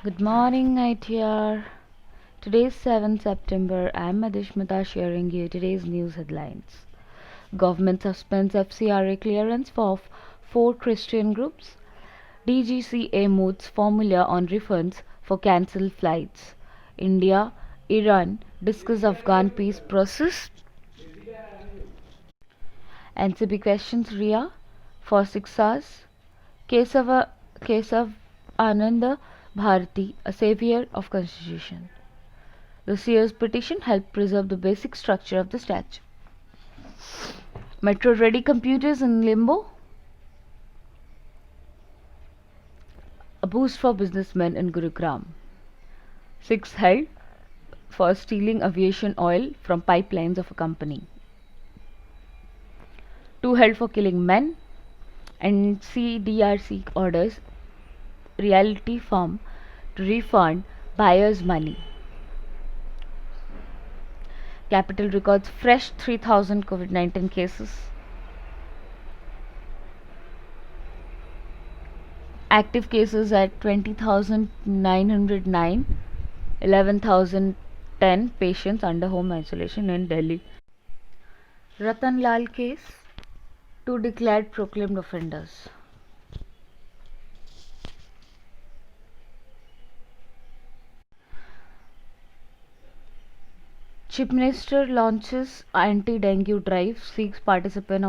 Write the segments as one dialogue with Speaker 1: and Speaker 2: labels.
Speaker 1: Good morning, ITR. Today is 7th September. I am Madishmita sharing you today's news headlines. Government suspends FCRA clearance for four Christian groups. DGCA moots formula on refunds for cancelled flights. India, Iran discuss Afghan peace process. NCB questions Ria for 6 hours. Kesav Ananda Bharati, a savior of Constitution. The seer's petition helped preserve the basic structure of the statue. Metro-ready computers in limbo. A boost for businessmen in Gurugram. 6 held for stealing aviation oil from pipelines of a company. 2 held for killing men. And CDRC orders Realty Firm to refund buyers' money. Capital records fresh 3,000 COVID-19 cases. Active cases at 20,909. 11,010 patients under home isolation in Delhi. Ratan Lal case. 2 declared proclaimed offenders. Chief Minister launches anti-dengue drive, seeks participation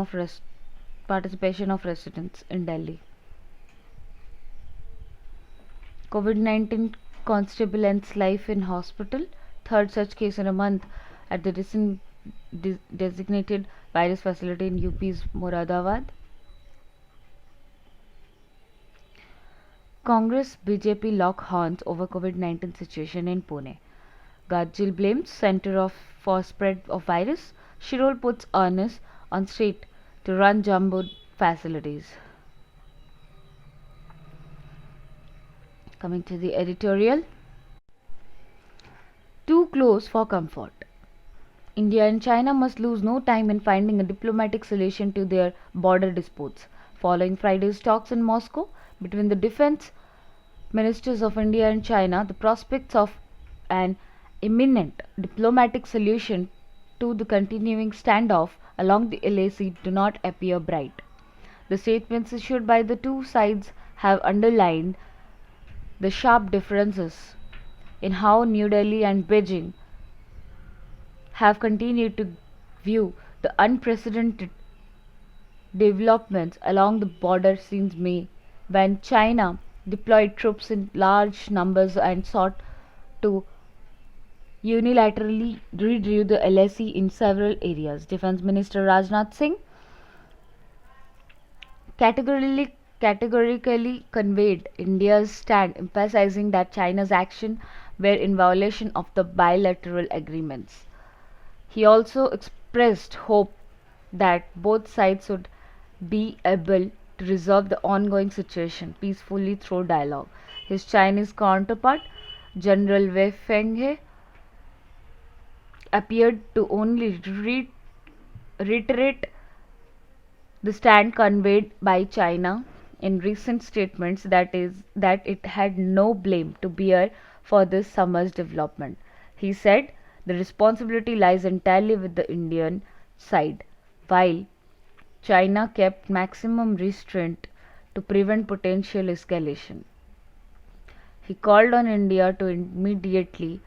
Speaker 1: of residents in Delhi. COVID-19 constable ends life in hospital, third such case in a month at the designated virus facility in UP's Moradabad. Congress BJP lock horns over COVID-19 situation in Pune. Gadgil blames center for spread of virus. Shirol puts onus on state to run jumbo facilities. Coming to the editorial. Too close for comfort. India and China must lose no time in finding a diplomatic solution to their border disputes. Following Friday's talks in Moscow between the defense ministers of India and China, the prospects of an imminent diplomatic solution to the continuing standoff along the LAC do not appear bright. The statements issued by the two sides have underlined the sharp differences in how New Delhi and Beijing have continued to view the unprecedented developments along the border since May, when China deployed troops in large numbers and sought to unilaterally redrew the LAC in several areas. Defense Minister Rajnath Singh categorically conveyed India's stand, emphasizing that China's actions were in violation of the bilateral agreements. He also expressed hope that both sides would be able to resolve the ongoing situation peacefully through dialogue. His Chinese counterpart, General Wei Fenghe, appeared to only reiterate the stand conveyed by China in recent statements, that it had no blame to bear for this summer's development. He said the responsibility lies entirely with the Indian side, while China kept maximum restraint to prevent potential escalation. He called on India to immediately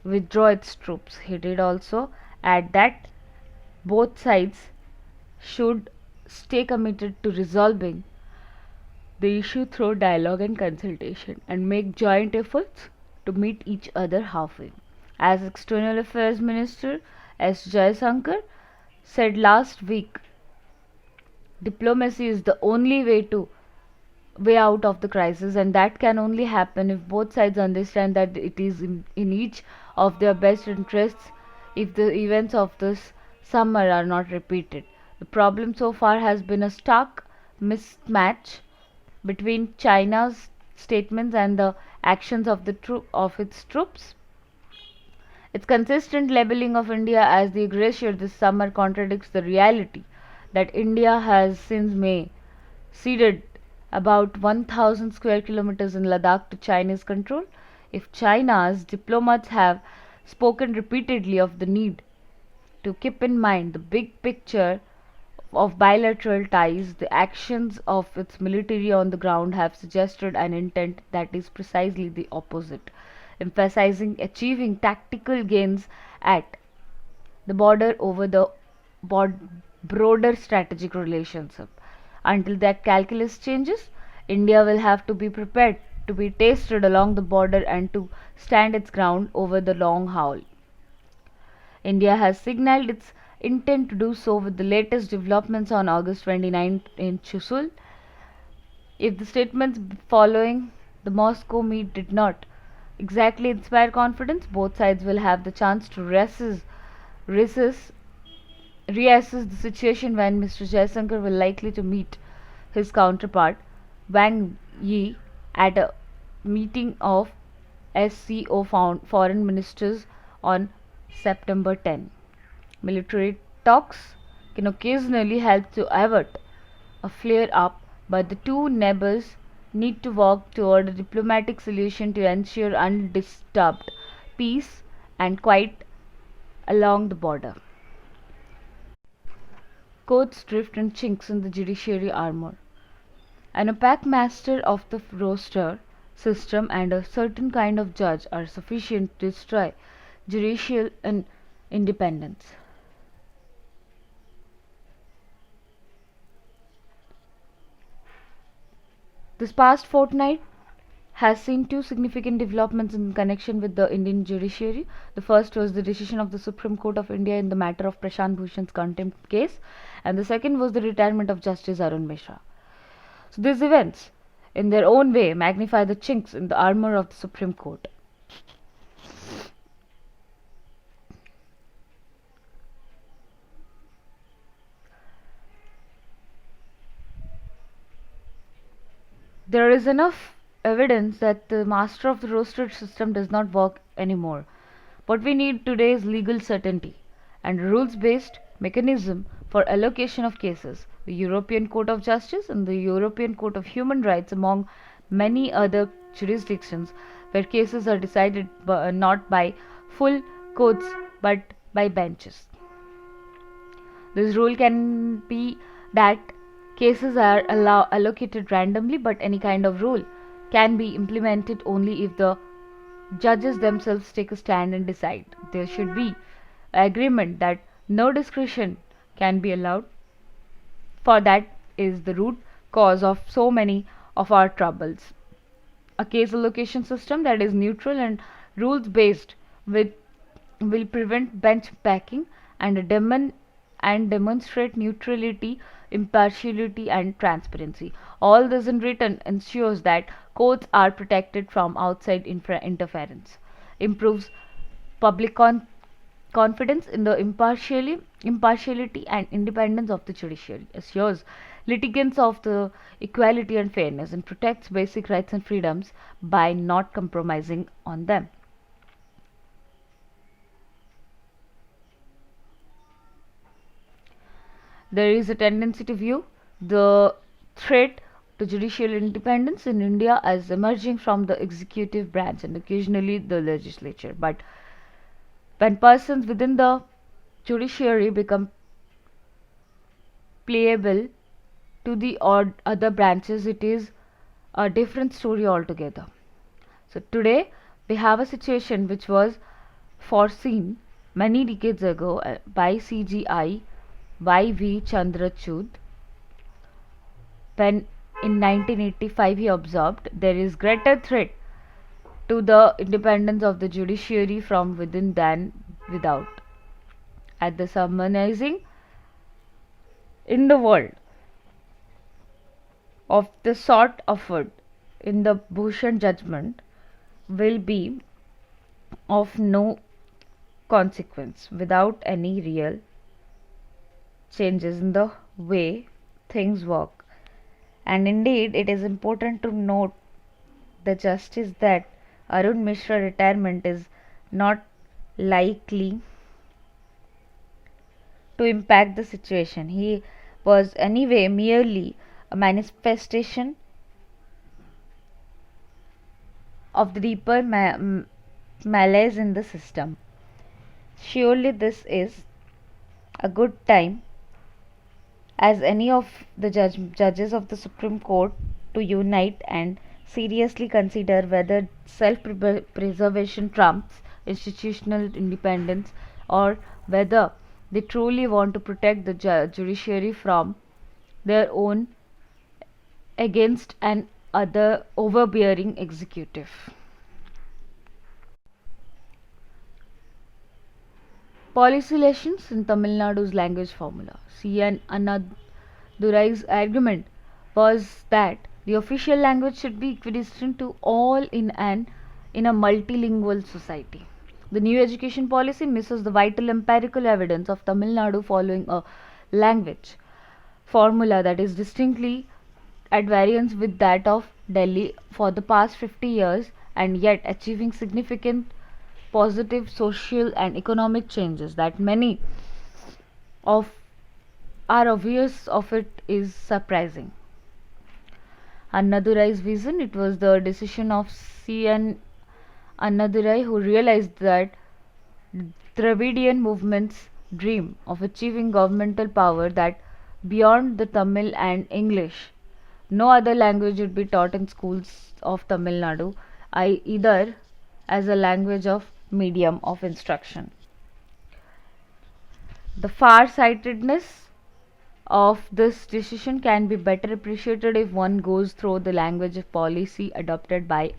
Speaker 1: withdraw its troops. He did also add that both sides should stay committed to resolving the issue through dialogue and consultation and make joint efforts to meet each other halfway. As External Affairs Minister S. Jaishankar said last week, diplomacy is the only way out of the crisis, and that can only happen if both sides understand that it is in each of their best interests if the events of this summer are not repeated. The problem so far has been a stark mismatch between China's statements and the actions of its troops. Its consistent labeling of India as the aggressor this summer contradicts the reality that India has since May ceded about 1,000 square kilometers in Ladakh to Chinese control. If China's diplomats have spoken repeatedly of the need to keep in mind the big picture of bilateral ties, the actions of its military on the ground have suggested an intent that is precisely the opposite, emphasizing achieving tactical gains at the border over the broader strategic relationship. Until that calculus changes, India will have to be prepared to be tested along the border and to stand its ground over the long haul. India has signaled its intent to do so with the latest developments on August 29 in Chushul. If the statements following the Moscow meet did not exactly inspire confidence, both sides will have the chance to reassess the situation when Mr. Jaishankar will likely to meet his counterpart Wang Yi at a meeting of SCO foreign ministers on September 10. Military talks can occasionally help to avert a flare up, but the two neighbors need to work toward a diplomatic solution to ensure undisturbed peace and quiet along the border. Courts drift and chinks in the judiciary armor. An opaque master of the roster system and a certain kind of judge are sufficient to destroy judicial independence. This past fortnight has seen two significant developments in connection with the Indian judiciary. The first was the decision of the Supreme Court of India in the matter of Prashant Bhushan's contempt case, and the second was the retirement of Justice Arun Mishra. So these events, in their own way, magnify the chinks in the armor of the Supreme Court. There is enough evidence that the master of the roster system does not work anymore. What we need today is legal certainty and a rules-based mechanism for allocation of cases. The European Court of Justice and the European Court of Human Rights, among many other jurisdictions, where cases are decided not by full courts but by benches. This rule can be that cases are allocated randomly, but any kind of rule can be implemented only if the judges themselves take a stand and decide. There should be agreement that no discretion can be allowed, for that is the root cause of so many of our troubles. A case allocation system that is neutral and rules based will prevent bench backing and demonstrate neutrality, impartiality and transparency. All this in return ensures that courts are protected from outside interference, improves public confidence in the impartiality and independence of the judiciary, assures litigants of the equality and fairness, and protects basic rights and freedoms by not compromising on them. There is a tendency to view the threat to judicial independence in India as emerging from the executive branch and occasionally the legislature. But when persons within the judiciary become pliable to the other branches, it is a different story altogether. So today we have a situation which was foreseen many decades ago by CGI Y.V. Chandrachud, when in 1985 he observed there is greater threat to the independence of the judiciary from within than without. At the summarizing in the world of the sort offered in the Bhushan judgment will be of no consequence without any real changes in the way things work. And indeed, it is important to note the justice that Arun Mishra retirement is not likely to impact the situation. He was anyway merely a manifestation of the deeper malaise in the system. Surely this is a good time as any of the judges of the Supreme Court to unite and seriously consider whether self-preservation trumps institutional independence, or whether they truly want to protect the judiciary from their own against an other overbearing executive. Policy lessons in Tamil Nadu's language formula. C.N. Annadurai's argument was that the official language should be equidistant to all in a multilingual society. The new education policy misses the vital empirical evidence of Tamil Nadu following a language formula that is distinctly at variance with that of Delhi for the past 50 years, and yet achieving significant positive social and economic changes that many of are obvious of it is surprising. Annadurai's vision, it was the decision of C.N. Annadurai who realized that Dravidian movement's dream of achieving governmental power that beyond the Tamil and English, no other language would be taught in schools of Tamil Nadu, either as a language of medium of instruction. The far-sightedness of this decision can be better appreciated if one goes through the language policy adopted by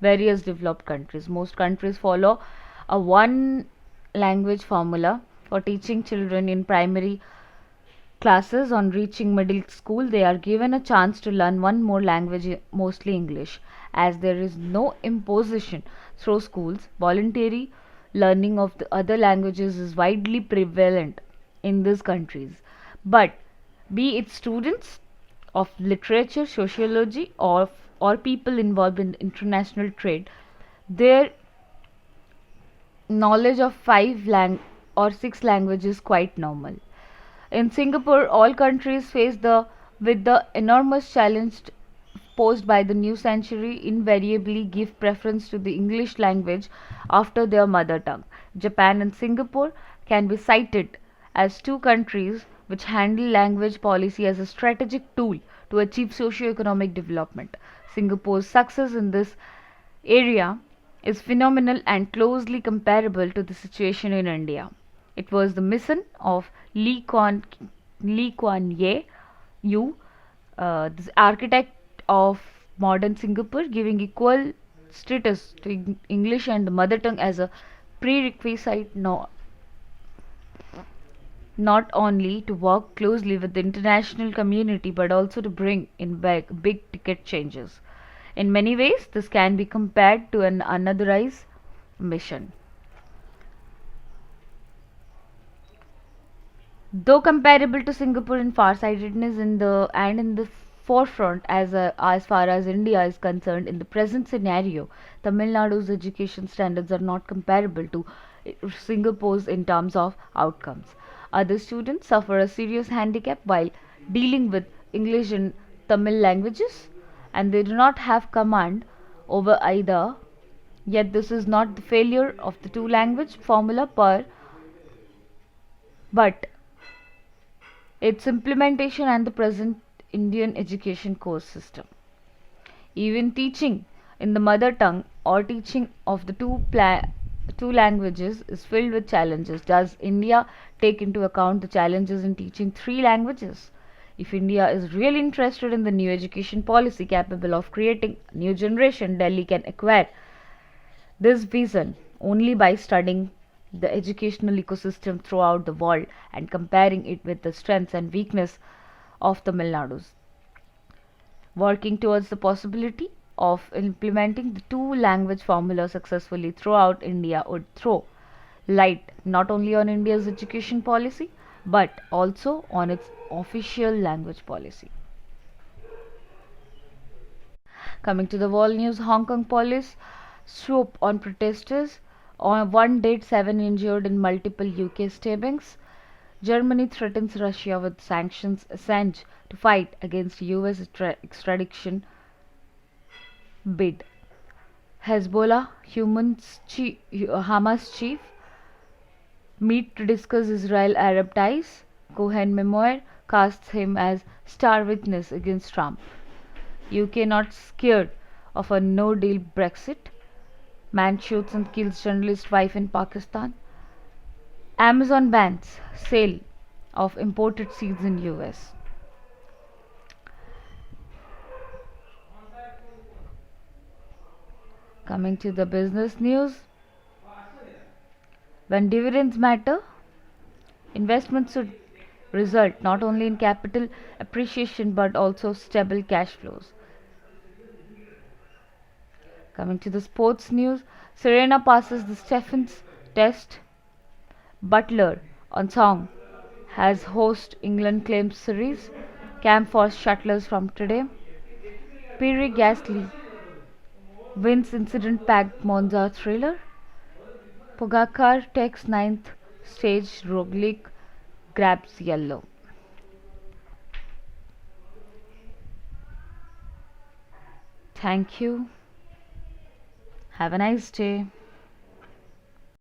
Speaker 1: various developed countries. Most countries follow a one language formula for teaching children in primary classes. On reaching middle school, they are given a chance to learn one more language, mostly English. As there is no imposition through schools, voluntary learning of the other languages is widely prevalent in these countries. But be it students of literature, sociology, or people involved in international trade, their knowledge of or six languages is quite normal. In Singapore, all countries face with the enormous challenge posed by the new century invariably give preference to the English language after their mother tongue. Japan and Singapore can be cited as two countries which handle language policy as a strategic tool to achieve socio-economic development. Singapore's success in this area is phenomenal and closely comparable to the situation in India. It was the mission of Lee Kuan Yew, the architect of modern Singapore, giving equal status to English and the mother tongue as a prerequisite not only to work closely with the international community but also to bring in big ticket changes. In many ways, this can be compared to an Annadurai's mission. Though comparable to Singapore in farsightedness in the forefront as far as India is concerned, in the present scenario, Tamil Nadu's education standards are not comparable to Singapore's in terms of outcomes. Other students suffer a serious handicap while dealing with English and Tamil languages, and they do not have command over either. Yet this is not the failure of the two language formula but its implementation and the present Indian education course system. Even teaching in the mother tongue or teaching of the two languages is filled with challenges. Does India take into account the challenges in teaching three languages? If India is really interested in the new education policy capable of creating a new generation, Delhi can acquire this vision only by studying the educational ecosystem throughout the world and comparing it with the strengths and weakness of Tamil Nadu's. Working towards the possibility of implementing the two language formula successfully throughout India would throw light not only on India's education policy but also on its official language policy. Coming to the world news, Hong Kong police swoop on protesters. On one date, 7 injured in multiple UK stabbings. Germany threatens Russia with sanctions. Assange to fight against US extradition bid. Hezbollah Hamas chief meet to discuss Israel-Arab ties. Cohen memoir casts him as star witness against Trump. UK not scared of a no-deal Brexit. Man shoots and kills journalist wife in Pakistan. Amazon bans sale of imported seeds in US. Coming to the business news. When dividends matter, investments should result not only in capital appreciation but also stable cash flows. Coming to the sports news, Serena passes the Stephens test. Butler on song has host England claims series. Cam Force shuttlers from today. Pierre Gasly wins incident packed Monza thriller. Pogacar takes ninth stage Roglic grabs yellow. Thank you. Have a nice day.